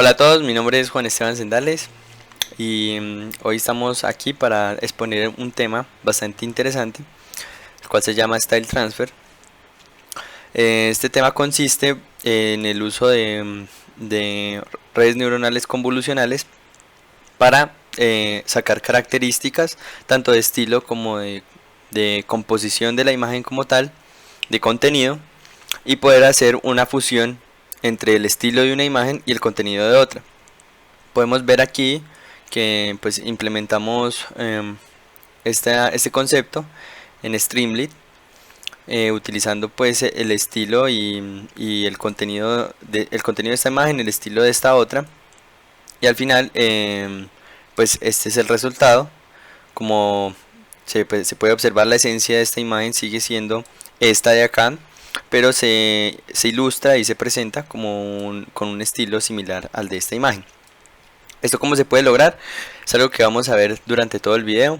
Hola a todos, mi nombre es Juan Esteban Sendales y hoy estamos aquí para exponer un tema bastante interesante, el cual se llama Style Transfer. Este tema consiste en el uso de redes neuronales convolucionales para sacar características tanto de estilo como de composición de la imagen como tal, de contenido, y poder hacer una fusión entre el estilo de una imagen y el contenido de otra. Podemos ver aquí que pues implementamos este concepto en Streamlit, utilizando pues el estilo y el contenido de esta imagen, el estilo de esta otra, y al final pues este es el resultado. Como se puede observar, la esencia de esta imagen sigue siendo esta de acá, pero se ilustra y se presenta con un estilo similar al de esta imagen. ¿Esto cómo se puede lograr? Es algo que vamos a ver durante todo el video.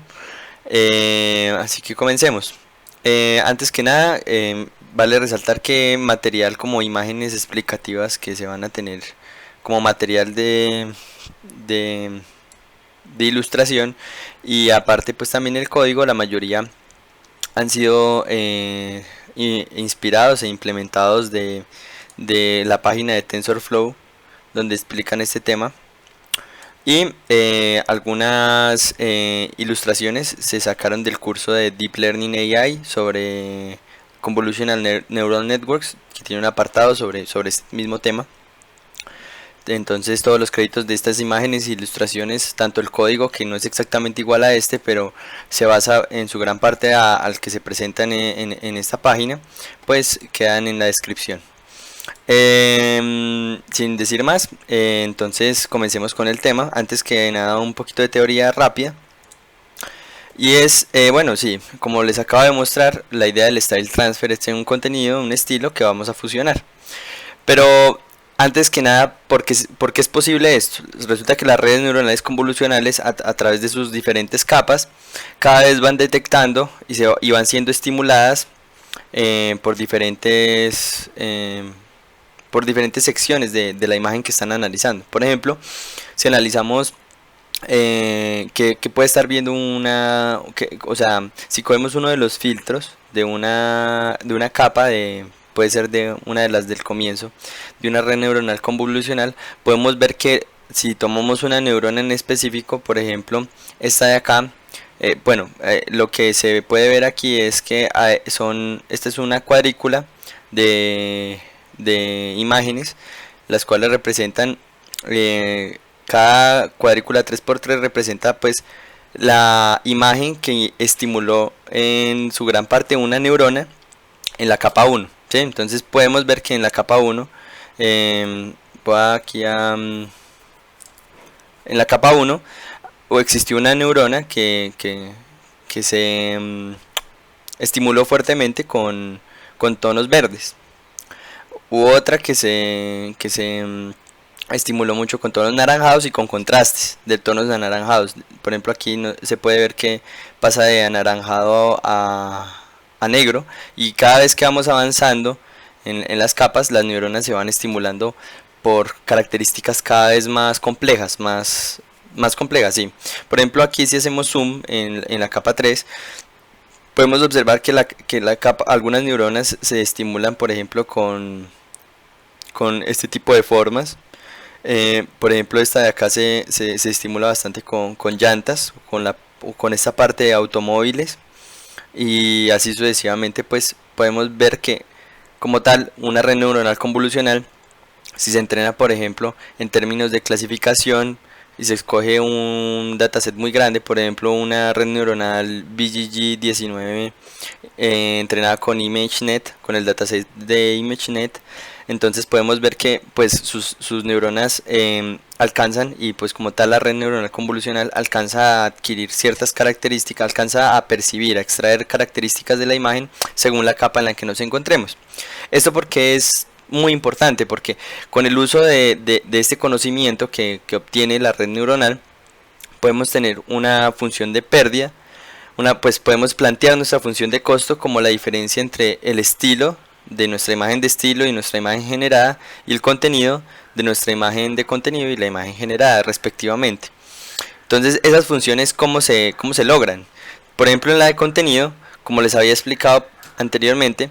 Así que comencemos. Antes que nada, vale resaltar que material como imágenes explicativas que se van a tener como material de, de ilustración, y aparte pues también el código, la mayoría han sido inspirados e implementados de la página de TensorFlow, donde explican este tema. Y algunas ilustraciones se sacaron del curso de Deep Learning AI sobre Convolutional Neural Networks, que tiene un apartado sobre este mismo tema. Entonces todos los créditos de estas imágenes e ilustraciones, tanto el código, que no es exactamente igual a este, pero se basa en su gran parte al que se presenta en esta página, pues quedan en la descripción. Sin decir más, entonces comencemos con el tema. Antes que nada, un poquito de teoría rápida. Y es, bueno, sí, como les acabo de mostrar, la idea del Style Transfer es tener un contenido, un estilo que vamos a fusionar. Pero antes que nada, ¿por qué es posible esto? Resulta que las redes neuronales convolucionales, a través de sus diferentes capas, cada vez van detectando y van siendo estimuladas por diferentes secciones de la imagen que están analizando. Por ejemplo, si analizamos que puede estar viendo o sea, si cogemos uno de los filtros de una capa puede ser de una de las del comienzo, de una red neuronal convolucional, podemos ver que si tomamos una neurona en específico, por ejemplo, esta de acá, lo que se puede ver aquí es que esta es una cuadrícula de imágenes, las cuales representan, cada cuadrícula 3×3 representa pues la imagen que estimuló en su gran parte una neurona en la capa 1, ¿sí? Entonces podemos ver que en la capa 1, voy aquí en la capa 1 existió una neurona que se estimuló fuertemente con tonos verdes. Hubo otra que se estimuló mucho con tonos naranjados y con contrastes de tonos anaranjados. Por ejemplo, aquí se puede ver que pasa de anaranjado a negro, y cada vez que vamos avanzando en las capas, las neuronas se van estimulando por características cada vez más complejas, más complejas, sí. Por ejemplo, aquí si hacemos zoom en la capa 3, podemos observar que algunas neuronas se estimulan, por ejemplo, con este tipo de formas. Por ejemplo, esta de acá se estimula bastante con llantas, con esta parte de automóviles, y así sucesivamente. Pues podemos ver que como tal una red neuronal convolucional, si se entrena por ejemplo en términos de clasificación y se escoge un dataset muy grande, por ejemplo una red neuronal BGG19 entrenada con ImageNet, con el dataset de ImageNet, entonces podemos ver que pues sus neuronas alcanzan, y pues como tal la red neuronal convolucional alcanza a adquirir ciertas características, alcanza a percibir, a extraer características de la imagen según la capa en la que nos encontremos. Esto porque es muy importante, porque con el uso de este conocimiento que obtiene la red neuronal, podemos tener una función de pérdida, pues podemos plantear nuestra función de costo como la diferencia entre el estilo de nuestra imagen de estilo y nuestra imagen generada, y el contenido de nuestra imagen de contenido y la imagen generada respectivamente. Entonces esas funciones cómo se logran. Por ejemplo, en la de contenido, como les había explicado anteriormente,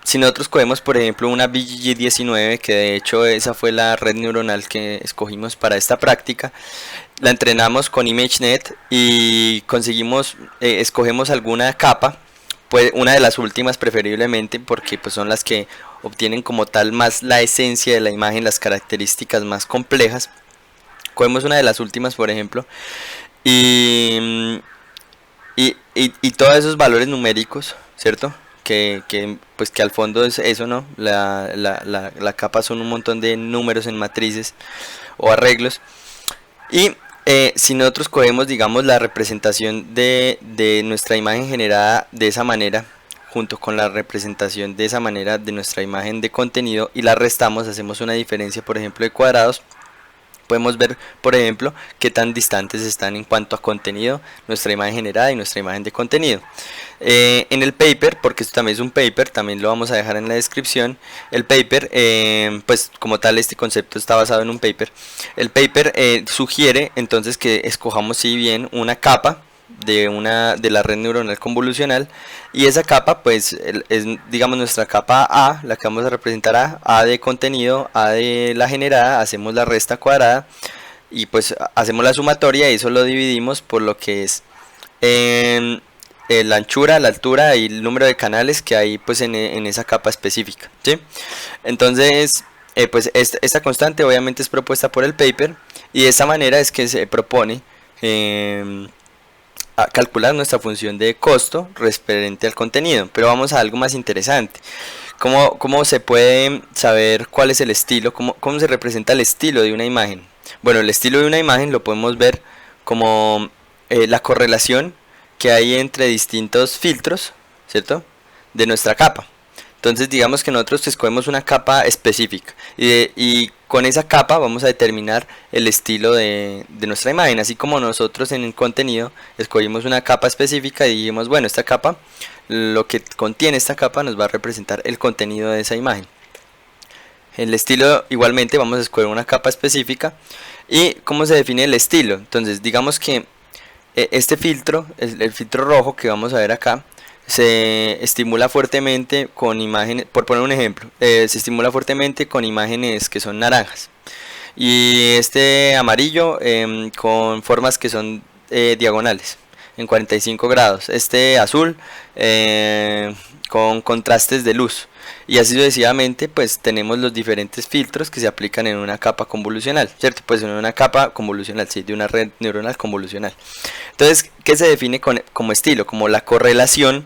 si nosotros cogemos por ejemplo una BGG19, que de hecho esa fue la red neuronal que escogimos para esta práctica, la entrenamos con ImageNet y conseguimos, escogemos alguna capa, pues una de las últimas preferiblemente, porque pues son las que obtienen como tal más la esencia de la imagen, las características más complejas. Cogemos una de las últimas, por ejemplo, y, y todos esos valores numéricos, ¿cierto? Pues que al fondo es eso, ¿no? La capa son un montón de números en matrices o arreglos. Y si nosotros cogemos, digamos, la representación de nuestra imagen generada de esa manera, junto con la representación de esa manera de nuestra imagen de contenido, y la restamos, hacemos una diferencia, por ejemplo, de cuadrados, podemos ver, por ejemplo, qué tan distantes están en cuanto a contenido nuestra imagen generada y nuestra imagen de contenido. En el paper, porque esto también es un paper, también lo vamos a dejar en la descripción. El paper, pues como tal este concepto está basado en un paper. El paper sugiere entonces que escojamos si bien una capa de la red neuronal convolucional, y esa capa pues es digamos nuestra capa A, la que vamos a representar A de contenido, A de la generada, hacemos la resta cuadrada y pues hacemos la sumatoria y eso lo dividimos por lo que es la anchura, la altura y el número de canales que hay pues en esa capa específica, ¿sí? Entonces pues esta constante obviamente es propuesta por el paper, y de esta manera es que se propone a calcular nuestra función de costo referente al contenido. Pero vamos a algo más interesante. ¿Cómo se puede saber cuál es el estilo? ¿Cómo se representa el estilo de una imagen? Bueno, el estilo de una imagen lo podemos ver como la correlación que hay entre distintos filtros, ¿cierto? De nuestra capa. Entonces digamos que nosotros escogemos una capa específica y con esa capa vamos a determinar el estilo de nuestra imagen, así como nosotros en el contenido escogimos una capa específica y dijimos, bueno, esta capa, lo que contiene esta capa nos va a representar el contenido de esa imagen. El estilo igualmente vamos a escoger una capa específica. ¿Y cómo se define el estilo? Entonces digamos que este filtro, el filtro rojo que vamos a ver acá, se estimula fuertemente con imágenes, por poner un ejemplo, se estimula fuertemente con imágenes que son naranjas, y este amarillo con formas que son diagonales en 45 grados, este azul con contrastes de luz, y así sucesivamente. Pues tenemos los diferentes filtros que se aplican en una capa convolucional, ¿cierto? Pues en una capa convolucional, sí, de una red neuronal convolucional. Entonces, ¿qué se define como estilo? Como la correlación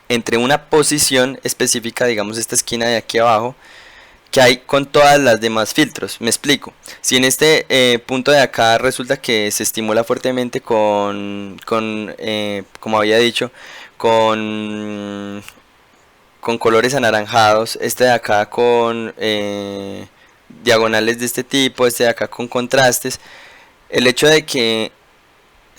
entre una posición específica, digamos esta esquina de aquí abajo, que hay con todas las demás filtros. Me explico. Si en este punto de acá resulta que se estimula fuertemente como había dicho, con colores anaranjados, este de acá con diagonales de este tipo, este de acá con contrastes, el hecho de que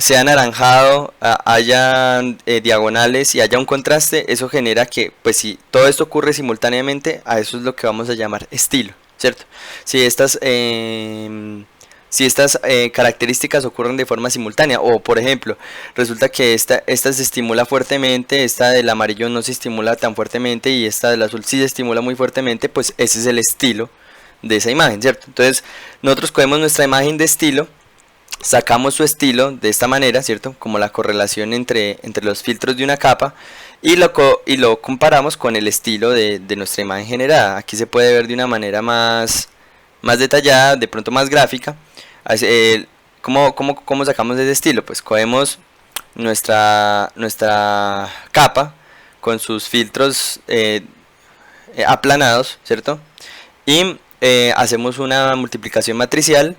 sea anaranjado, haya diagonales y haya un contraste, eso genera que, pues si todo esto ocurre simultáneamente, a eso es lo que vamos a llamar estilo, ¿cierto? Si estas características ocurren de forma simultánea, o por ejemplo, resulta que esta se estimula fuertemente, esta del amarillo no se estimula tan fuertemente y esta del azul sí se estimula muy fuertemente, pues ese es el estilo de esa imagen, ¿cierto? Entonces nosotros cogemos nuestra imagen de estilo, sacamos su estilo de esta manera, ¿cierto? Como la correlación entre los filtros de una capa, y lo comparamos con el estilo de nuestra imagen generada. Aquí se puede ver de una manera más detallada, de pronto más gráfica. ¿Cómo sacamos ese estilo? Pues cogemos nuestra capa con sus filtros aplanados, ¿cierto? Y hacemos una multiplicación matricial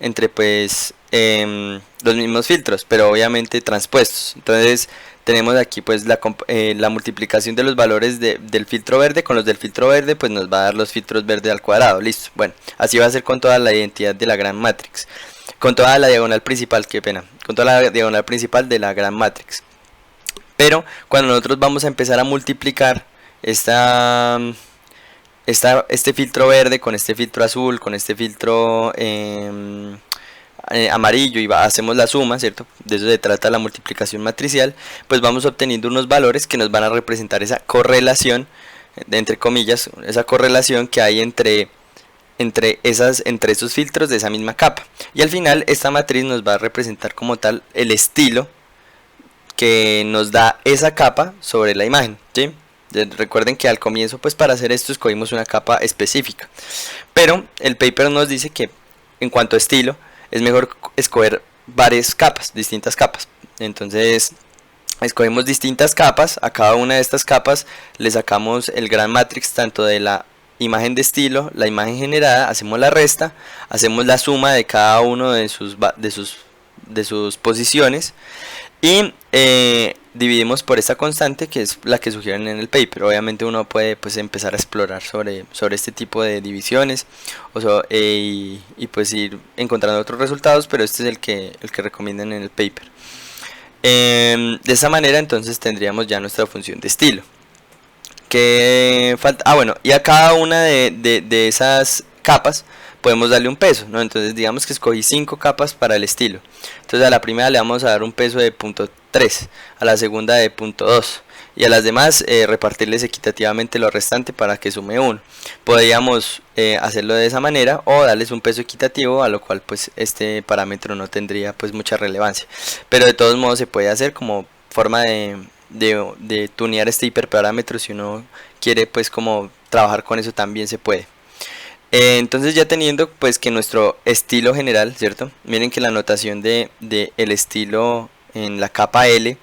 entre pues los mismos filtros, pero obviamente transpuestos. Entonces tenemos aquí pues la multiplicación de los valores del filtro verde con los del filtro verde, pues nos va a dar los filtros verde al cuadrado. Listo. Bueno, así va a ser con toda la identidad de la gran matrix, con toda la diagonal principal, qué pena, con toda la diagonal principal de la gran matrix. Pero cuando nosotros vamos a empezar a multiplicar este filtro verde con este filtro azul, con este filtro amarillo y hacemos la suma, ¿cierto? De eso se trata la multiplicación matricial, pues vamos obteniendo unos valores que nos van a representar esa correlación, entre comillas, esa correlación que hay entre esos filtros de esa misma capa. Y al final esta matriz nos va a representar como tal el estilo que nos da esa capa sobre la imagen, ¿sí? Recuerden que al comienzo, pues para hacer esto escogimos una capa específica, pero el paper nos dice que en cuanto a estilo es mejor escoger varias capas, distintas capas. Entonces escogemos distintas capas, a cada una de estas capas le sacamos el gran matrix tanto de la imagen de estilo, la imagen generada, hacemos la resta, hacemos la suma de cada uno de sus posiciones y dividimos por esta constante que es la que sugieren en el paper. Obviamente uno puede pues empezar a explorar sobre este tipo de divisiones y pues ir encontrando otros resultados, pero este es el que recomiendan en el paper. De esa manera entonces tendríamos ya nuestra función de estilo. ¿Qué falta? Bueno, y a cada una de esas capas podemos darle un peso, ¿no? Entonces digamos que escogí 5 capas para el estilo. Entonces a la primera le vamos a dar un peso de 0.3, a la segunda de 0.2 y a las demás repartirles equitativamente lo restante para que sume 1. Podríamos hacerlo de esa manera o darles un peso equitativo, a lo cual pues este parámetro no tendría pues mucha relevancia. Pero de todos modos se puede hacer como forma de tunear este hiperparámetro. Si uno quiere pues como trabajar con eso también se puede. Entonces ya teniendo pues que nuestro estilo general, ¿cierto? Miren que la notación de el estilo en la capa L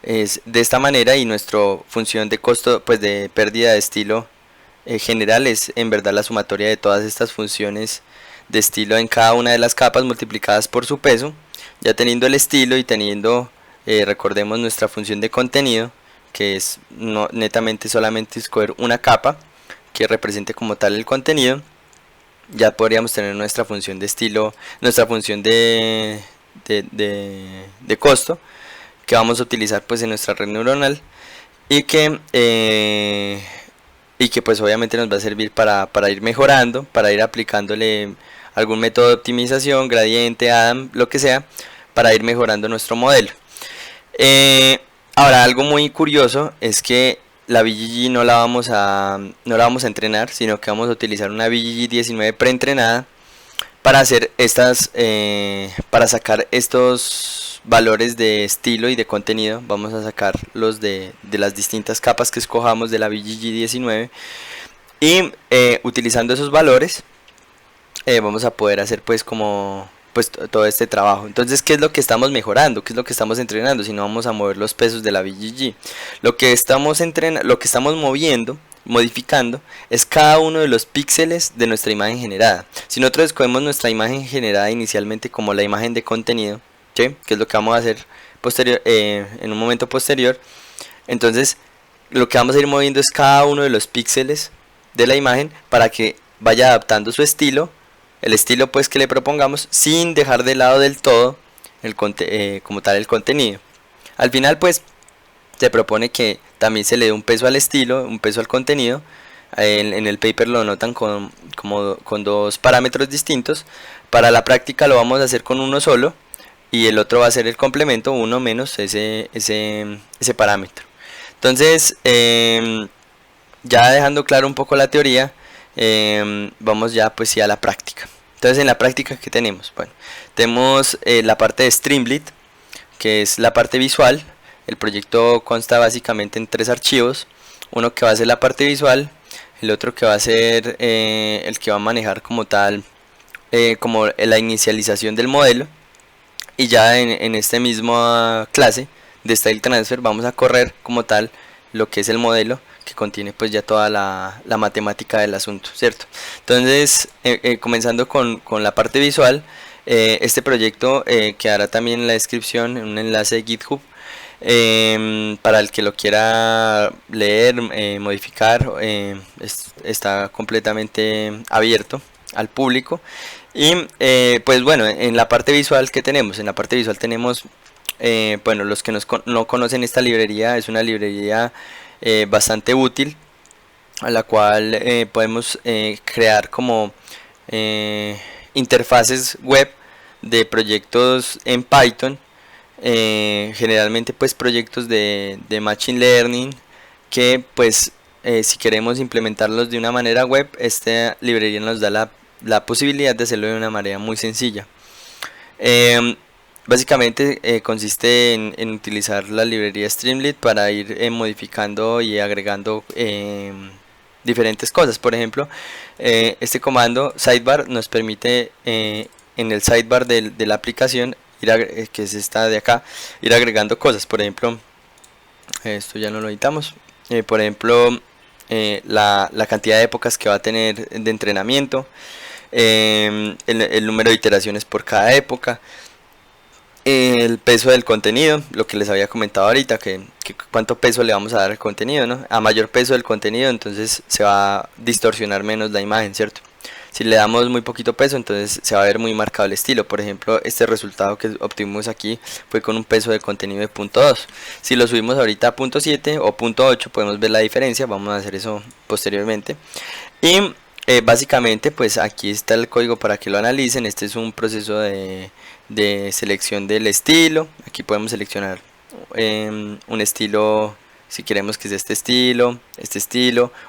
es de esta manera y nuestra función de costo pues de pérdida de estilo general es en verdad la sumatoria de todas estas funciones de estilo en cada una de las capas multiplicadas por su peso. Ya teniendo el estilo y teniendo, recordemos nuestra función de contenido, que es netamente solamente escoger una capa que represente como tal el contenido, ya podríamos tener nuestra función de estilo, nuestra función de costo que vamos a utilizar pues en nuestra red neuronal y que pues obviamente nos va a servir para ir mejorando, para ir aplicándole algún método de optimización, gradiente, Adam, lo que sea, para ir mejorando nuestro modelo. Ahora algo muy curioso es que la BGG no la vamos a entrenar, sino que vamos a utilizar una BGG 19 preentrenada para hacer para sacar estos valores de estilo y de contenido. Vamos a sacar los de las distintas capas que escojamos de la BGG 19 y utilizando esos valores vamos a poder hacer pues como todo este trabajo. Entonces, ¿qué es lo que estamos mejorando? ¿Qué es lo que estamos entrenando? Si no vamos a mover los pesos de la BGG. Lo que estamos moviendo, modificando, es cada uno de los píxeles de nuestra imagen generada. Si nosotros escogemos nuestra imagen generada inicialmente como la imagen de contenido, ¿sí? Que es lo que vamos a hacer en un momento posterior, entonces lo que vamos a ir moviendo es cada uno de los píxeles de la imagen para que vaya adaptando su estilo, el estilo pues que le propongamos, sin dejar de lado del todo como tal el contenido. Al final pues se propone que también se le dé un peso al estilo, un peso al contenido. En el paper lo notan con dos parámetros distintos. Para la práctica lo vamos a hacer con uno solo y el otro va a ser el complemento, uno menos ese parámetro. Entonces ya dejando claro un poco la teoría, vamos ya pues sí a la práctica. Entonces en la práctica, ¿qué tenemos? Bueno, tenemos la parte de Streamlit, que es la parte visual. El proyecto consta básicamente en 3 archivos, uno que va a ser la parte visual, el otro que va a ser el que va a manejar como tal como la inicialización del modelo, y ya en esta misma clase de Style Transfer vamos a correr como tal lo que es el modelo, que contiene pues ya toda la matemática del asunto, ¿cierto? Entonces comenzando con la parte visual, este proyecto quedará también en la descripción, en un enlace de GitHub, para el que lo quiera leer, modificar, está completamente abierto al público. Y pues bueno, en la parte visual, ¿qué tenemos? En la parte visual tenemos, bueno, los que no conocen esta librería, es una librería bastante útil, a la cual podemos crear como interfaces web de proyectos en Python, generalmente pues proyectos de Machine Learning, que pues si queremos implementarlos de una manera web, esta librería nos da la posibilidad de hacerlo de una manera muy sencilla. Básicamente consiste en utilizar la librería Streamlit para ir modificando y agregando diferentes cosas. Por ejemplo, este comando sidebar nos permite en el sidebar de la aplicación, que es esta de acá, ir agregando cosas. Por ejemplo, esto ya no lo editamos. Por ejemplo, la cantidad de épocas que va a tener de entrenamiento, el número de iteraciones por cada época, el peso del contenido, lo que les había comentado ahorita, que cuánto peso le vamos a dar al contenido, ¿no? A mayor peso del contenido, entonces se va a distorsionar menos la imagen, ¿cierto? Si le damos muy poquito peso, entonces se va a ver muy marcado el estilo. Por ejemplo, este resultado que obtuvimos aquí fue con un peso de contenido de 0.2. Si lo subimos ahorita a 0.7 o 0.8, podemos ver la diferencia. Vamos a hacer eso posteriormente. Y básicamente, pues aquí está el código para que lo analicen. Este es un proceso de selección del estilo. Aquí podemos seleccionar un estilo, si queremos que sea este estilo,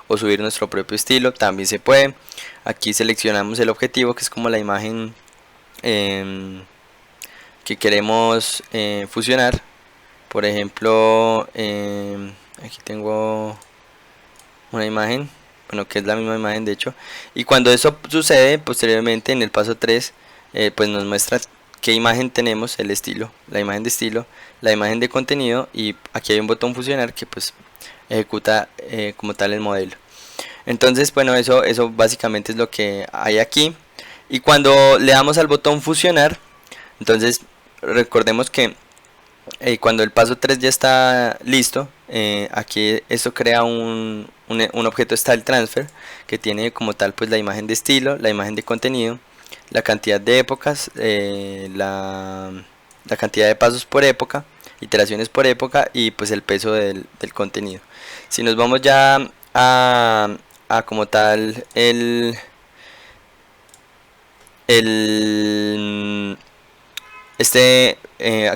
o subir nuestro propio estilo, también se puede. Aquí seleccionamos el objetivo, que es como la imagen que queremos fusionar. Por ejemplo, aquí tengo una imagen, bueno, que es la misma imagen de hecho, y cuando eso sucede, posteriormente en el paso 3, pues nos muestra qué imagen tenemos, el estilo, la imagen de estilo, la imagen de contenido, y aquí hay un botón fusionar que pues ejecuta como tal el modelo. Entonces, bueno, eso básicamente es lo que hay aquí. Y cuando le damos al botón fusionar, entonces recordemos que cuando el paso 3 ya está listo, aquí esto crea un objeto style transfer que tiene como tal pues la imagen de estilo, la imagen de contenido, la cantidad de épocas, la cantidad de pasos por época, iteraciones por época, y pues el peso del contenido. Si nos vamos ya a como tal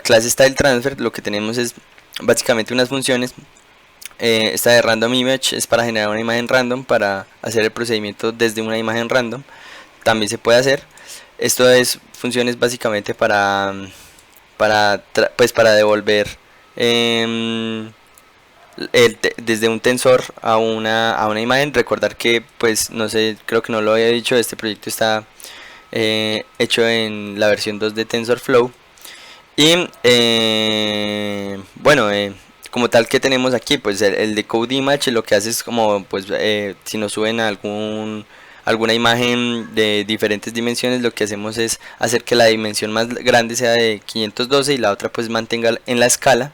clase style transfer, lo que tenemos es básicamente unas funciones. Esta de random image es para generar una imagen random, para hacer el procedimiento desde una imagen random, también se puede hacer. Esto es funciones básicamente para devolver desde un tensor a una imagen. Recordar que pues no sé, creo que no lo había dicho, este proyecto está hecho en la versión 2 de TensorFlow. Y bueno, como tal, que tenemos aquí, pues el decode image lo que hace es como pues si nos suben alguna imagen de diferentes dimensiones, lo que hacemos es hacer que la dimensión más grande sea de 512 y la otra pues mantenga en la escala.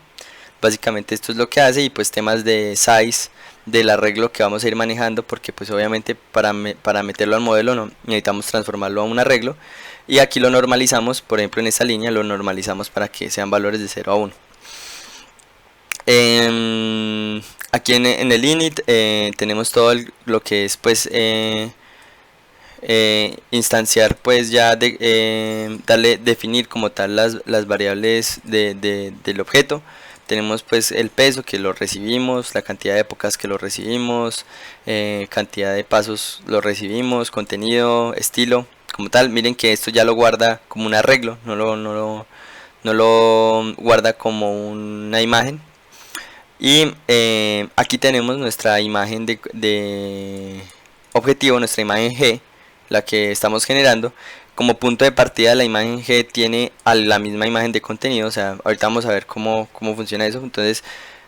Básicamente esto es lo que hace, y pues temas de size del arreglo que vamos a ir manejando, porque pues obviamente para meterlo al modelo no necesitamos transformarlo a un arreglo, y aquí lo normalizamos. Por ejemplo, en esta línea lo normalizamos para que sean valores de 0 a 1. Aquí en el init tenemos todo lo que es pues instanciar, pues ya definir como tal las variables del objeto. Tenemos pues el peso, que lo recibimos, la cantidad de épocas que lo recibimos, cantidad de pasos lo recibimos, contenido, estilo, como tal. Miren que esto ya lo guarda como un arreglo, no lo guarda como una imagen. Y aquí tenemos nuestra imagen de objetivo, nuestra imagen G, la que estamos generando. Como punto de partida, la imagen G tiene a la misma imagen de contenido. O sea, ahorita vamos a ver cómo funciona eso. Entonces,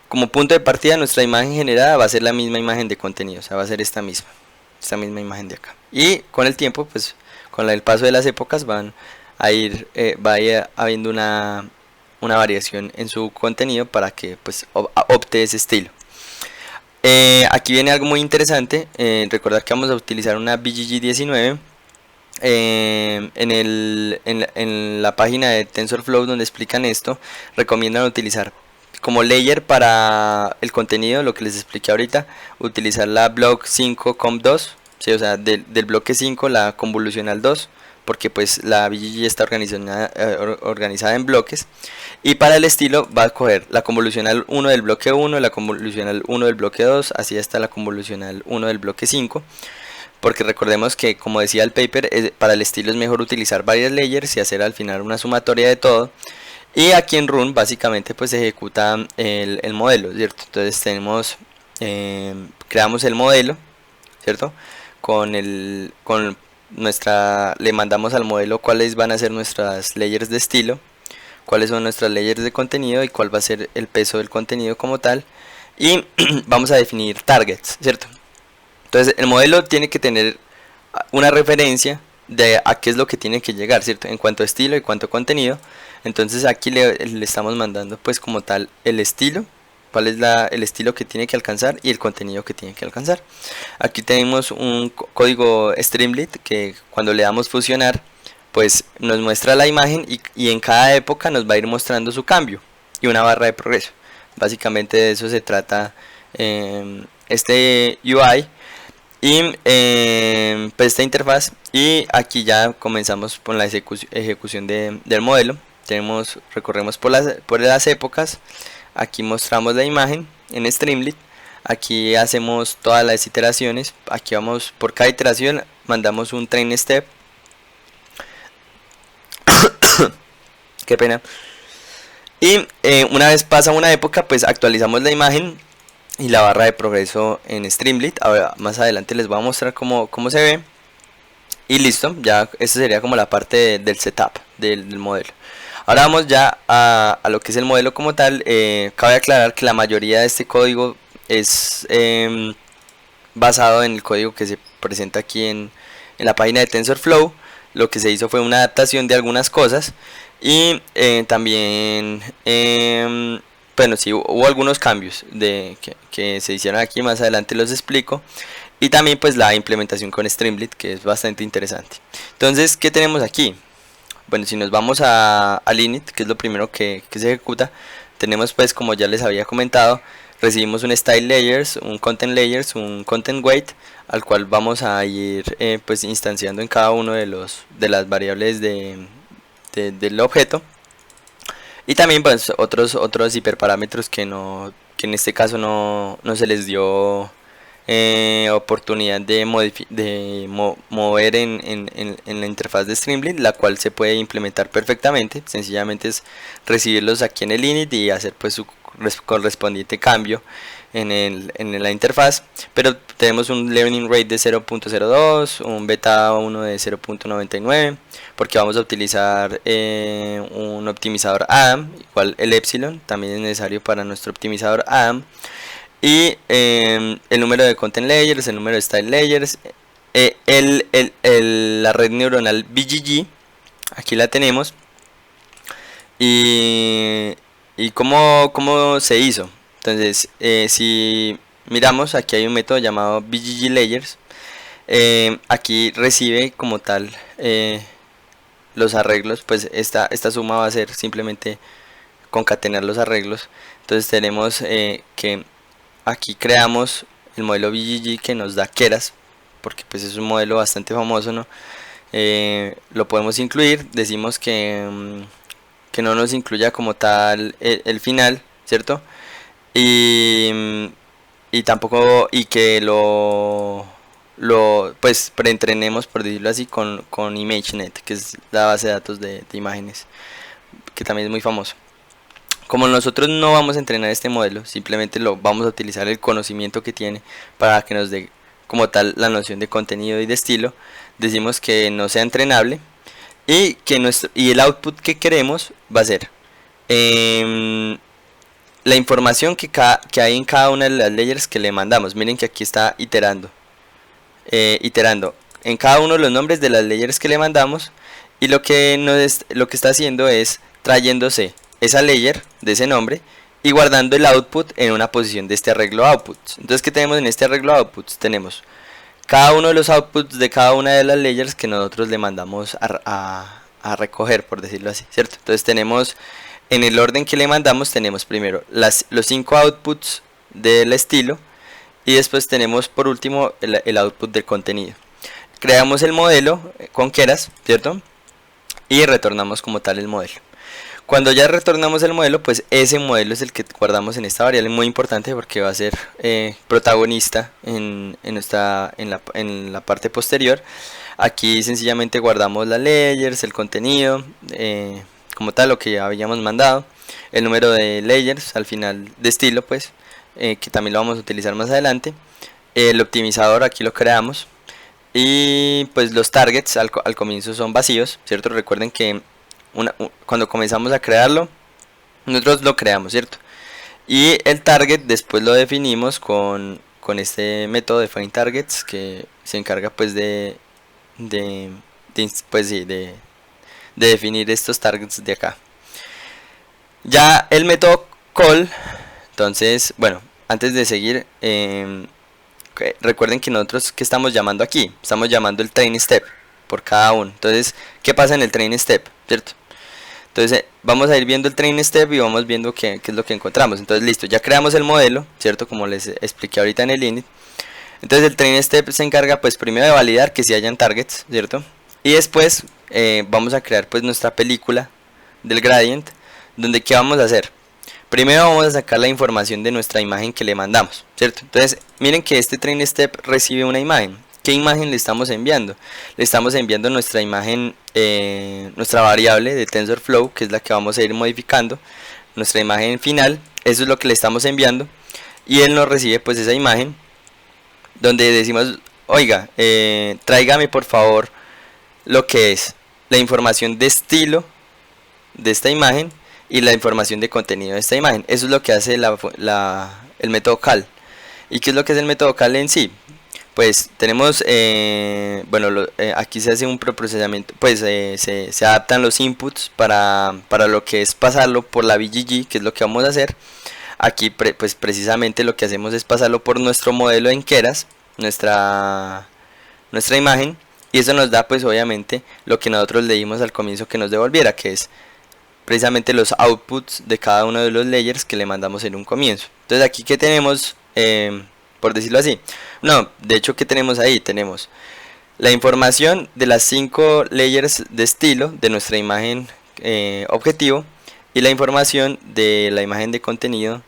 como punto de partida, nuestra imagen generada va a ser la misma imagen de contenido. O sea, va a ser esta misma imagen de acá. Y con el tiempo, pues con el paso de las épocas va a ir habiendo una variación en su contenido para que pues opte ese estilo. Aquí viene algo muy interesante. Recordar que vamos a utilizar una BGG19. En la página de TensorFlow, donde explican esto, recomiendan utilizar como layer para el contenido, lo que les expliqué ahorita, utilizar la block 5 com2, ¿sí? O sea, del bloque 5 la convolucional 2, porque pues la BGG está organizada en bloques. Y para el estilo va a coger la convolucional 1 del bloque 1, la convolucional 1 del bloque 2, así hasta la convolucional 1 del bloque 5. Porque recordemos que, como decía el paper, para el estilo es mejor utilizar varias layers y hacer al final una sumatoria de todo. Y aquí en Run básicamente pues se ejecuta el modelo, ¿cierto? Entonces tenemos, creamos el modelo, ¿cierto? Le mandamos al modelo cuáles van a ser nuestras layers de estilo, cuáles son nuestras layers de contenido y cuál va a ser el peso del contenido como tal. Y vamos a definir targets, ¿cierto? Entonces el modelo tiene que tener una referencia de a qué es lo que tiene que llegar, ¿cierto? En cuanto a estilo y cuanto a contenido. Entonces aquí le estamos mandando pues como tal el estilo, cuál es el estilo que tiene que alcanzar y el contenido que tiene que alcanzar. Aquí tenemos un código Streamlit que cuando le damos fusionar pues nos muestra la imagen y en cada época nos va a ir mostrando su cambio y una barra de progreso. Básicamente de eso se trata este UI. Y pues esta interfaz, y aquí ya comenzamos con la ejecución del modelo. Recorremos por las épocas, aquí mostramos la imagen en Streamlit, aquí hacemos todas las iteraciones, aquí vamos por cada iteración, mandamos un train step, qué pena, y una vez pasa una época pues actualizamos la imagen y la barra de progreso en Streamlit. Ahora más adelante les voy a mostrar cómo se ve. Y listo, ya esta sería como la parte del setup del modelo. Ahora vamos ya a lo que es el modelo como tal. Cabe aclarar que la mayoría de este código es basado en el código que se presenta aquí en la página de TensorFlow. Lo que se hizo fue una adaptación de algunas cosas y también bueno, sí, hubo algunos cambios que se hicieron aquí, más adelante los explico. Y también pues la implementación con Streamlit, que es bastante interesante. Entonces, ¿qué tenemos aquí? Bueno, si nos vamos al init, que es lo primero que se ejecuta, tenemos pues, como ya les había comentado, recibimos un style layers, un content layers, un content weight, al cual vamos a ir pues instanciando en cada uno de las variables del objeto. Y también pues otros hiperparámetros que en este caso no se les dio oportunidad de mover en la interfaz de Streamlit, la cual se puede implementar perfectamente. Sencillamente es recibirlos aquí en el init y hacer pues su correspondiente cambio en la interfaz. Pero tenemos un learning rate de 0.02, un beta 1 de 0.99, porque vamos a utilizar un optimizador ADAM, igual el epsilon, también es necesario para nuestro optimizador ADAM. Y el número de content layers, el número de style layers, la red neuronal BGG, aquí la tenemos. Y cómo se hizo. Entonces, si miramos, aquí hay un método llamado BGG layers. Aquí recibe como tal los arreglos. Pues esta suma va a ser simplemente concatenar los arreglos. Entonces tenemos que aquí creamos el modelo BGG que nos da Keras, porque pues es un modelo bastante famoso, ¿no? Lo podemos incluir. Decimos que no nos incluya como tal el final, ¿cierto? Y tampoco, y que pues preentrenemos, por decirlo así, con ImageNet, que es la base de datos de imágenes, que también es muy famoso. Como nosotros no vamos a entrenar este modelo, simplemente lo vamos a utilizar el conocimiento que tiene para que nos dé como tal la noción de contenido y de estilo. Decimos que no sea entrenable y que el output que queremos va a ser la información que hay en cada una de las layers que le mandamos. Miren que aquí está iterando en cada uno de los nombres de las layers que le mandamos, y lo que está haciendo es trayéndose esa layer de ese nombre y guardando el output en una posición de este arreglo outputs. Entonces, ¿qué tenemos en este arreglo outputs? Tenemos cada uno de los outputs de cada una de las layers que nosotros le mandamos a recoger, por decirlo así, ¿cierto? Entonces tenemos en el orden que le mandamos tenemos primero los 5 outputs del estilo y después tenemos por último el output del contenido. Creamos el modelo con Keras, ¿cierto? Y retornamos como tal el modelo. Cuando ya retornamos el modelo, pues ese modelo es el que guardamos en esta variable, muy importante porque va a ser protagonista en la parte posterior. Aquí sencillamente guardamos las layers, el contenido, como tal lo que ya habíamos mandado, el número de layers al final de estilo, pues que también lo vamos a utilizar más adelante. El optimizador aquí lo creamos y pues los targets al comienzo son vacíos, ¿cierto? Recuerden que cuando comenzamos a crearlo, nosotros lo creamos, ¿cierto? Y el target después lo definimos con este método de find targets que se encarga pues pues sí, de definir estos targets de acá. Ya el método call, entonces, bueno, antes de seguir, recuerden que nosotros que estamos llamando aquí, estamos llamando el train step por cada uno. Entonces, ¿qué pasa en el train step? ¿Cierto? Entonces vamos a ir viendo el train step y vamos viendo qué es lo que encontramos. Entonces listo, ya creamos el modelo, ¿cierto? Como les expliqué ahorita en el init. Entonces el train step se encarga pues primero de validar que si hayan targets, ¿cierto? Y después vamos a crear pues nuestra película del gradient, donde ¿qué vamos a hacer? Primero vamos a sacar la información de nuestra imagen que le mandamos, ¿cierto? Entonces miren que este train step recibe una imagen. ¿Qué imagen le estamos enviando? Le estamos enviando nuestra imagen, nuestra variable de TensorFlow, que es la que vamos a ir modificando, nuestra imagen final, eso es lo que le estamos enviando, y él nos recibe pues esa imagen, donde decimos, oiga, tráigame por favor lo que es la información de estilo de esta imagen y la información de contenido de esta imagen. Eso es lo que hace el método call. ¿Y qué es lo que es el método call en sí? Pues tenemos, bueno, aquí se hace un preprocesamiento, pues se adaptan los inputs para lo que es pasarlo por la BGG, que es lo que vamos a hacer. Aquí pues precisamente lo que hacemos es pasarlo por nuestro modelo en Keras, nuestra imagen, y eso nos da pues obviamente lo que nosotros le dimos al comienzo que nos devolviera, que es precisamente los outputs de cada uno de los layers que le mandamos en un comienzo. Entonces aquí que tenemos, por decirlo así, no, de hecho que tenemos ahí, tenemos la información de las 5 layers de estilo de nuestra imagen objetivo y la información de la imagen de contenido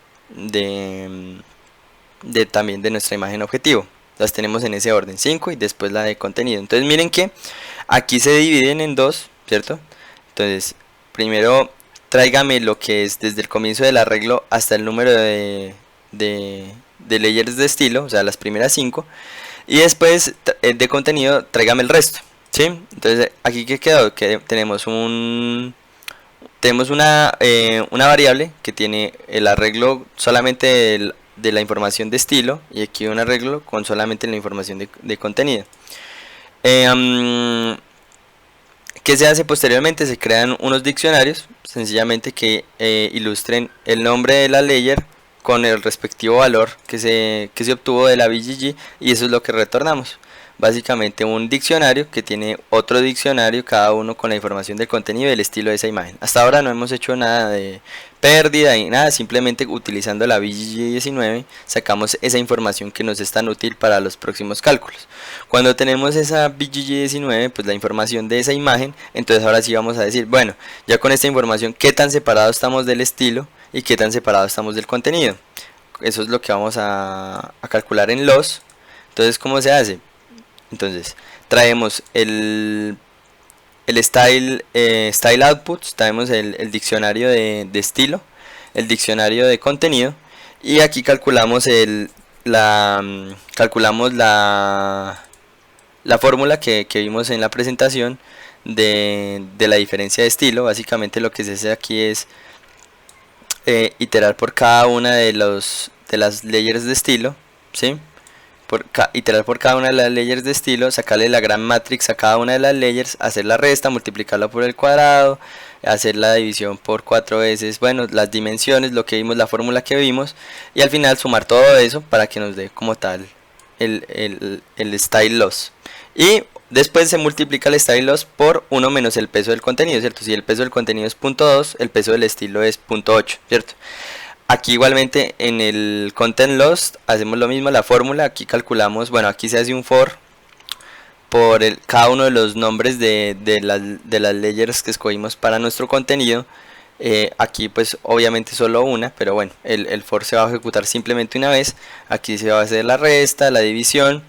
también de nuestra imagen objetivo. Las tenemos en ese orden, 5 y después la de contenido. Entonces miren que aquí se dividen en dos, ¿cierto? Entonces primero tráigame lo que es desde el comienzo del arreglo hasta el número de layers de estilo, o sea las primeras 5, y después de contenido tráigame el resto, ¿sí? Entonces aquí que quedó, que tenemos una variable que tiene el arreglo solamente de la información de estilo, y aquí un arreglo con solamente la información de contenido. ¿Qué se hace posteriormente? Se crean unos diccionarios sencillamente que ilustren el nombre de la layer con el respectivo valor que se obtuvo de la BGG, y eso es lo que retornamos. Básicamente un diccionario que tiene otro diccionario, cada uno con la información del contenido y el estilo de esa imagen. Hasta ahora no hemos hecho nada de pérdida y nada, simplemente utilizando la BGG19 sacamos esa información que nos es tan útil para los próximos cálculos. Cuando tenemos esa BGG19, pues la información de esa imagen, entonces ahora sí vamos a decir, bueno, ya con esta información, ¿qué tan separados estamos del estilo y qué tan separados estamos del contenido? Eso es lo que vamos a calcular en loss. Entonces, ¿cómo se hace? Entonces traemos el style outputs, traemos el diccionario de estilo, el diccionario de contenido, y aquí calculamos la fórmula que vimos en la presentación de la diferencia de estilo. Básicamente lo que se hace aquí es iterar por cada una de las layers de estilo, ¿sí? Iterar por cada una de las layers de estilo, sacarle la gran matrix a cada una de las layers, hacer la resta, multiplicarla por el cuadrado, hacer la división por 4 veces, bueno, las dimensiones, lo que vimos, la fórmula que vimos, y al final sumar todo eso para que nos dé como tal el style loss. Y Después se multiplica el style loss por 1 menos el peso del contenido, ¿cierto? Si el peso del contenido es 0.2, el peso del estilo es 0.8, ¿cierto? Aquí igualmente en el content loss hacemos lo mismo, la fórmula, aquí calculamos, bueno, aquí se hace un for por cada uno de los nombres de las layers que escogimos para nuestro contenido. Aquí pues obviamente solo una, pero bueno, el for se va a ejecutar simplemente una vez. Aquí se va a hacer la resta, la división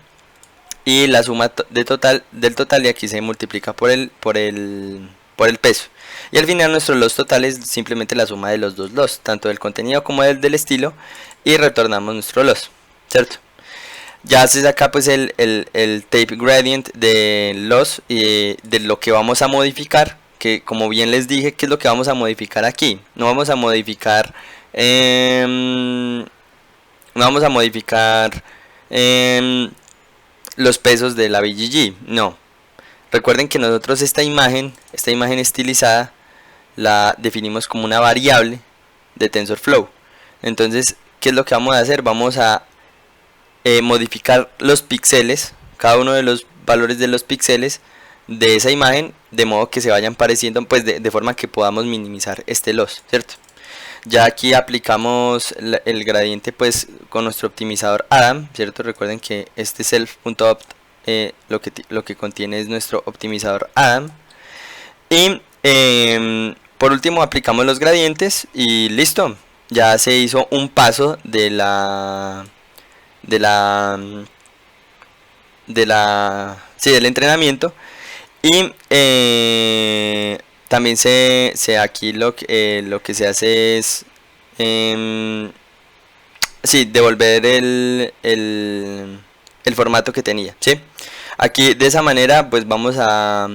y la suma del total, y aquí se multiplica por el peso. Y al final nuestro loss total es simplemente la suma de los dos loss, tanto del contenido como del estilo, y retornamos nuestro loss, ¿cierto? Ya haces acá pues el tape gradient de loss y de lo que vamos a modificar, que como bien les dije, ¿qué es lo que vamos a modificar aquí? No vamos a modificar los pesos de la BGG, no. Recuerden que nosotros esta imagen estilizada la definimos como una variable de TensorFlow. Entonces, ¿qué es lo que vamos a hacer? Vamos a modificar los píxeles, cada uno de los valores de los píxeles de esa imagen, de modo que se vayan pareciendo, pues de forma que podamos minimizar este loss, ¿cierto? Ya aquí aplicamos el gradiente pues con nuestro optimizador Adam, ¿cierto? Recuerden que este self.opt lo que contiene es nuestro optimizador Adam. Y por último aplicamos los gradientes y listo. Ya se hizo un paso del entrenamiento. Y también aquí lo que se hace es devolver el formato que tenía, ¿sí? Aquí de esa manera pues vamos a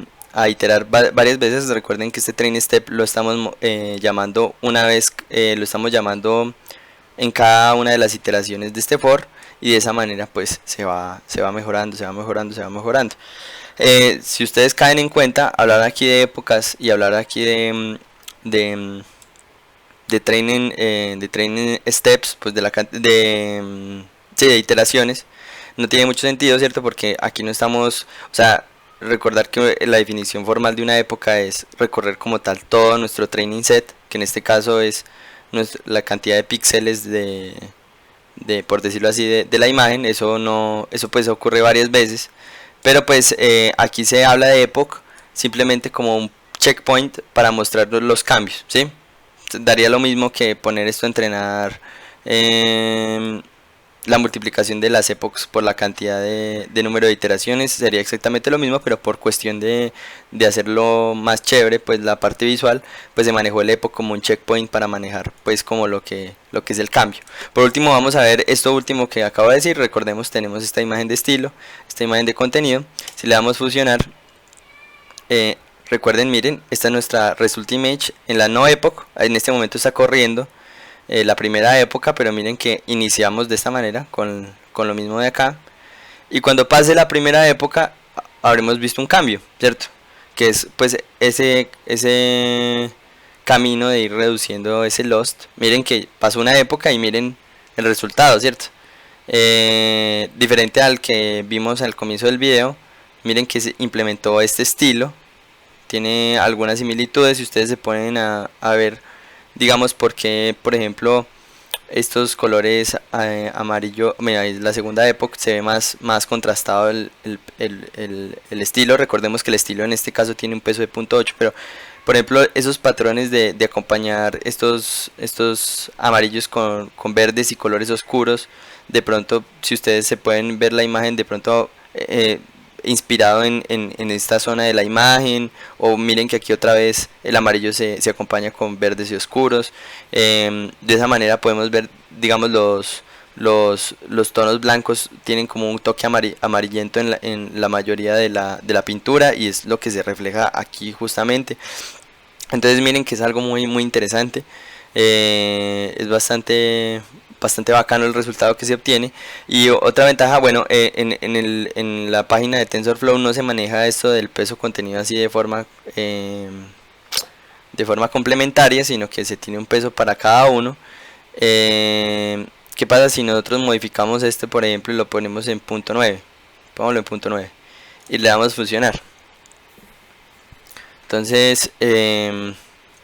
iterar varias veces. Recuerden que este train step lo estamos llamando una vez, lo estamos llamando en cada una de las iteraciones de este for, y de esa manera pues se va mejorando. Si ustedes caen en cuenta, hablar aquí de épocas y hablar aquí de training steps, pues de iteraciones, no tiene mucho sentido, ¿cierto? Porque aquí no estamos, o sea, recordar que la definición formal de una época es recorrer como tal todo nuestro training set, que en este caso es la cantidad de píxeles por decirlo así, de la imagen. Eso pues ocurre varias veces, pero pues aquí se habla de epoch simplemente como un checkpoint para mostrarnos los cambios, ¿sí? Daría lo mismo que poner esto a entrenar la multiplicación de las epochs por la cantidad de número de iteraciones. Sería exactamente lo mismo, pero por cuestión de hacerlo más chévere, pues la parte visual, pues se manejó el epoch como un checkpoint para manejar pues como lo que es el cambio. Por último vamos a ver esto último que acabo de decir. Recordemos, tenemos esta imagen de estilo, esta imagen de contenido. Si le damos fusionar, recuerden, miren, esta es nuestra result image en la no epoch. En este momento está corriendo la primera época, pero miren que iniciamos de esta manera con lo mismo de acá, y cuando pase la primera época habremos visto un cambio, ¿cierto? Que es pues ese camino de ir reduciendo ese lost. Miren que pasó una época y miren el resultado, ¿cierto? Diferente al que vimos al comienzo del video. Miren que se implementó este estilo, tiene algunas similitudes. Si ustedes se ponen a ver, digamos, porque por ejemplo estos colores amarillo, mira, la segunda época se ve más contrastado el estilo. Recordemos que el estilo en este caso tiene un peso de 0.8, pero por ejemplo esos patrones de acompañar estos amarillos con verdes y colores oscuros, de pronto si ustedes se pueden ver la imagen, de pronto inspirado en esta zona de la imagen, o miren que aquí otra vez el amarillo se acompaña con verdes y oscuros. De esa manera podemos ver, digamos, los tonos blancos tienen como un toque amarillento en la mayoría de la pintura, y es lo que se refleja aquí justamente. Entonces miren que es algo muy interesante. Es bastante bacano el resultado que se obtiene. Y otra ventaja, bueno, en la página de TensorFlow no se maneja esto del peso contenido así de forma complementaria, sino que se tiene un peso para cada uno. ¿Qué pasa si nosotros modificamos este, por ejemplo, y lo ponemos en .9? Pongámoslo en .9. y le damos funcionar. Entonces,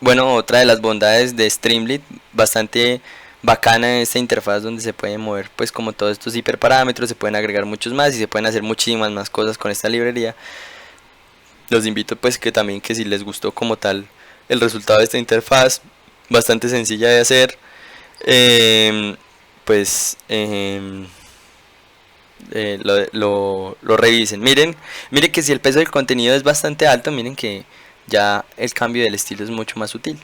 bueno, otra de las bondades de Streamlit, bastante bacana esta interfaz donde se pueden mover pues como todos estos hiperparámetros, se pueden agregar muchos más y se pueden hacer muchísimas más cosas con esta librería. Los invito pues que también que si les gustó como tal el resultado de esta interfaz, bastante sencilla de hacer, pues lo revisen. Miren que si el peso del contenido es bastante alto, miren que ya el cambio del estilo es mucho más sutil.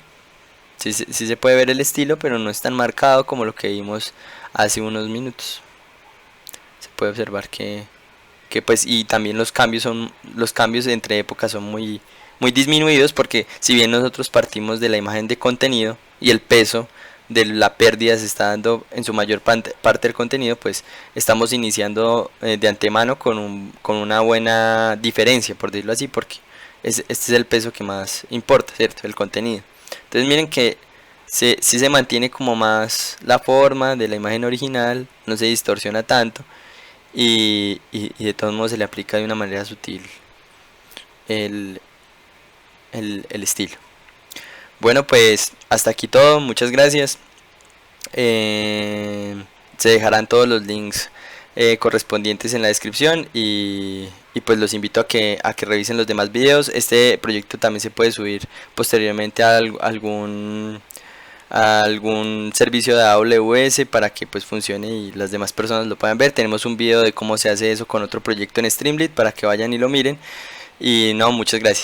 Sí, sí se puede ver el estilo, pero no es tan marcado como lo que vimos hace unos minutos. Se puede observar que pues y también los cambios entre épocas son muy disminuidos, porque si bien nosotros partimos de la imagen de contenido y el peso de la pérdida se está dando en su mayor parte del contenido, pues estamos iniciando de antemano con una buena diferencia, por decirlo así, porque este es el peso que más importa, ¿cierto? El contenido. Entonces miren que sí se mantiene como más la forma de la imagen original, no se distorsiona tanto y de todos modos se le aplica de una manera sutil el, el estilo. Bueno, pues hasta aquí todo, muchas gracias. Eh, Se dejarán todos los links correspondientes en la descripción y pues los invito a que revisen los demás videos. Este proyecto también se puede subir posteriormente a algún servicio de AWS para que pues funcione y las demás personas lo puedan ver. Tenemos un video de cómo se hace eso con otro proyecto en Streamlit para que vayan y lo miren. Y no, muchas gracias.